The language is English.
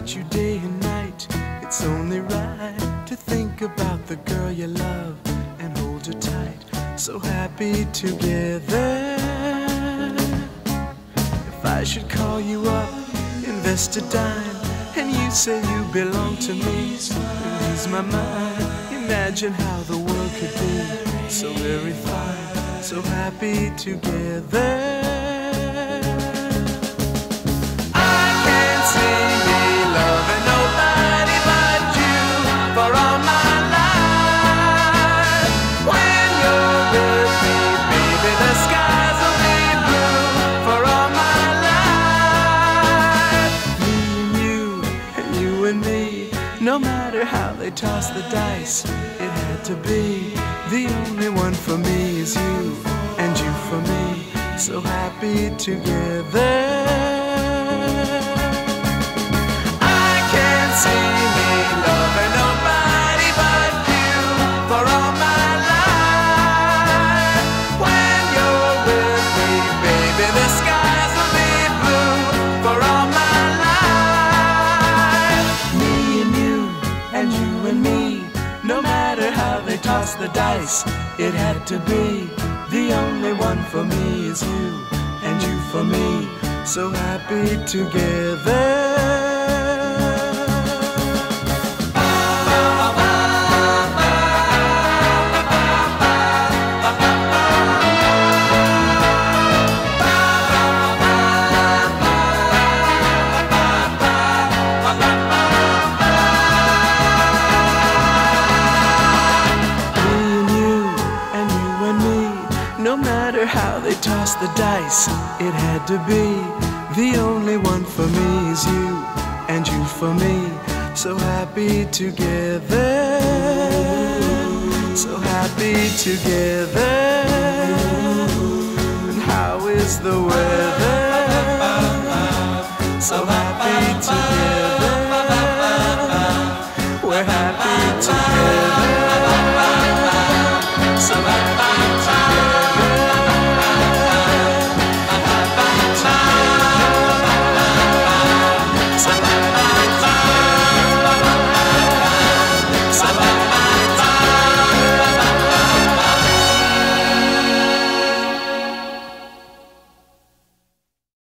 about you day and night. It's only right to think about the girl you love and hold her tight. So happy together. If I should call you up, invest a dime, and you say you belong to me, lose my mind. Imagine how the world could be so very fine, so happy together. No matter how they toss the dice, it had to be. The only one for me is you, and you for me, so happy together. I can't see me loving nobody but you for all my life. When you're with me, baby, the skies will be blue for all my no matter how they toss the dice, it had to be. The only one for me is you, and you for me, so happy together. No matter how they toss the dice, it had to be. The only one for me is you, and you for me, so happy together. So happy together. And how is the weather? So happy together.